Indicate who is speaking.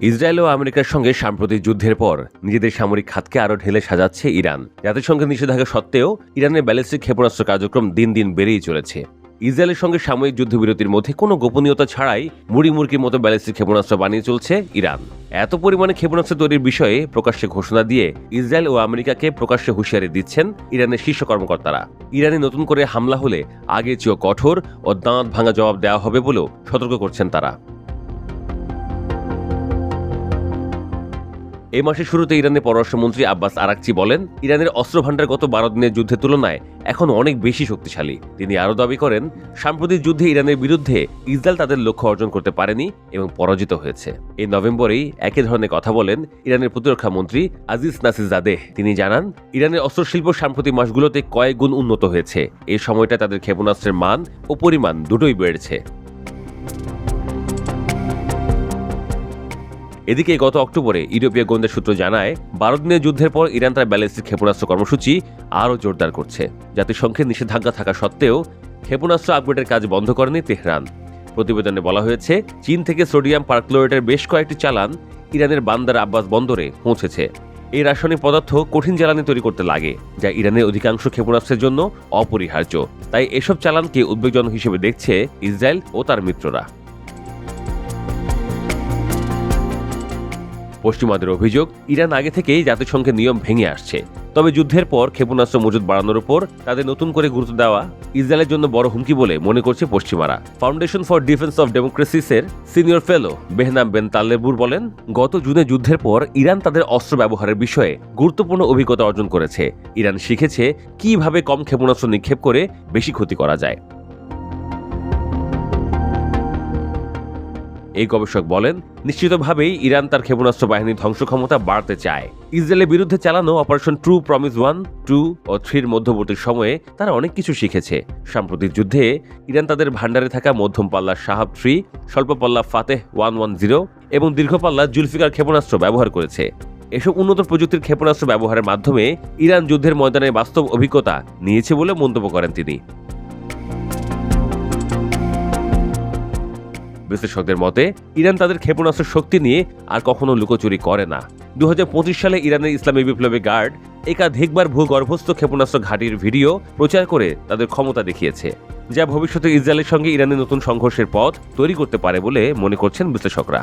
Speaker 1: Israel ও আমেরিকার সঙ্গে সাম্প্রতিক যুদ্ধের পর নিজেদের সামরিক খাতকে আরও ঢেলে সাজাচ্ছে ইরান। জাতিসংঘের নিষেধাজ্ঞা সত্ত্বেও ইরানের ব্যালিস্টিক ক্ষেপণাস্ত্র কার্যক্রম দিন দিন বেড়েই চলেছে। ইসরায়েলের সঙ্গে সাময়িক যুদ্ধবিরতির মধ্যে কোনো গোপনীয়তা ছাড়াই মুড়ি মুরগির মতো ব্যালিস্টিক ক্ষেপণাস্ত্র বানিয়ে চলছে ইরান। এত পরিমাণে ক্ষেপণাস্ত্র তৈরির বিষয়ে প্রকাশ্যে ঘোষণা দিয়ে ইসরায়েল ও আমেরিকাকে প্রকাশ্যে হুঁশিয়ারি দিচ্ছেন ইরানের শীর্ষ কর্মকর্তারা। ইরানে নতুন করে হামলা হলে আগের চেয়েও কঠোর ও দাঁত ভাঙা জবাব দেওয়া হবে বলেও সতর্ক করছেন তারা। এই মাসের শুরুতে ইরানের পররাষ্ট্রমন্ত্রী আব্বাস আরাকচি বলেন, ইরানের অস্ত্র ভান্ডার গত 12 দিনের যুদ্ধের তুলনায় এখন অনেক বেশি শক্তিশালী। তিনি আরও দাবি করেন, সাম্প্রতিক যুদ্ধে ইরানের বিরুদ্ধে ইসরায়েল তাদের লক্ষ্য অর্জন করতে পারেনি এবং পরাজিত হয়েছে। এই নভেম্বরেই একই ধরনের কথা বলেন ইরানের প্রতিরক্ষা মন্ত্রী আজিজ নাসিরজাদেহ। তিনি জানান, ইরানের অস্ত্রশিল্প সাম্প্রতিক মাসগুলোতে কয়েক গুণ উন্নত হয়েছে। এই সময়টা তাদের ক্ষেপণাস্ত্রের মান ও পরিমাণ দুটোই বেড়েছে। এদিকে গত অক্টোবরে ইউরোপীয় গোয়েন্দা সূত্র জানায়, 12 দিনের যুদ্ধের পর ইরান তার ব্যালিস্টিক ক্ষেপণাস্ত্র কর্মসূচি আরও জোরদার করছে। জাতিসংঘের নিষেধাজ্ঞা থাকা সত্ত্বেও ক্ষেপণাস্ত্র আপগ্রেডের কাজ বন্ধ করেনি তেহরান। প্রতিবেদনে বলা হয়েছে, চীন থেকে সোডিয়াম পারক্লোরেটের বেশ কয়েকটি চালান ইরানের বান্দার আব্বাস বন্দরে পৌঁছেছে। এই রাসায়নিক পদার্থ কঠিন জ্বালানি তৈরি করতে লাগে, যা ইরানের অধিকাংশ ক্ষেপণাস্ত্রের জন্য অপরিহার্য। তাই এসব চালানকে উদ্বেগজনক হিসেবে দেখছে ইসরায়েল ও তার মিত্ররা। পশ্চিমাদের অভিযোগ, ইরান আগে থেকেই জাতিসংঘের নিয়ম ভেঙে আসছে। তবে যুদ্ধের পর ক্ষেপণাস্ত্র মজুত বাড়ানোর উপর তাদের নতুন করে গুরুত্ব দেওয়া ইসরায়েলের জন্য বড় হুমকি বলে মনে করছে পশ্চিমারা। ফাউন্ডেশন ফর ডিফেন্স অফ ডেমোক্রেসিসের সিনিয়র ফেলো বেহনাম বেন তাল্লেবুর বলেন, গত জুনে যুদ্ধের পর ইরান তাদের অস্ত্র ব্যবহারের বিষয়ে গুরুত্বপূর্ণ অভিজ্ঞতা অর্জন করেছে। ইরান শিখেছে কিভাবে কম ক্ষেপণাস্ত্র নিক্ষেপ করে বেশি ক্ষতি করা যায়। এই গবেষক বলেন, নিশ্চিতভাবেই ইরান তার ক্ষেপণাস্ত্র বাহিনীর ধ্বংস ক্ষমতা বাড়তে চায়। ইসরায়েলের বিরুদ্ধে চালানো অপারেশন ট্রু প্রমিস 1, 2 ও 3 মধ্যবর্তী সময়ে তারা অনেক কিছু শিখেছে। সাম্প্রতিক যুদ্ধে ইরান তাদের ভান্ডারে থাকা মধ্যম পাল্লার শাহাব 3, স্বল্প পাল্লা ফাতেহ 110 এবং দীর্ঘ পাল্লার জুলফিকার ক্ষেপণাস্ত্র ব্যবহার করেছে। এসব উন্নত প্রযুক্তির ক্ষেপণাস্ত্র ব্যবহারের মাধ্যমে ইরান যুদ্ধের ময়দানে বাস্তব অভিজ্ঞতা নিয়েছে বলে মন্তব্য করেন তিনি। বিশ্লেষকদের মতে, ইরান তাদের ক্ষেপণাস্ত্রের শক্তি নিয়ে আর কখনো লুকোচুরি করে না। 2025 সালে ইরানের ইসলামী বিপ্লবী গার্ড একাধিকবার ভূগর্ভস্থ ক্ষেপণাস্ত্র ঘাঁটির ভিডিও প্রচার করে তাদের ক্ষমতা দেখিয়েছে, যা ভবিষ্যতে ইসরায়েলের সঙ্গে ইরানের নতুন সংঘর্ষের পথ তৈরি করতে পারে বলে মনে করছেন বিশ্লেষকরা।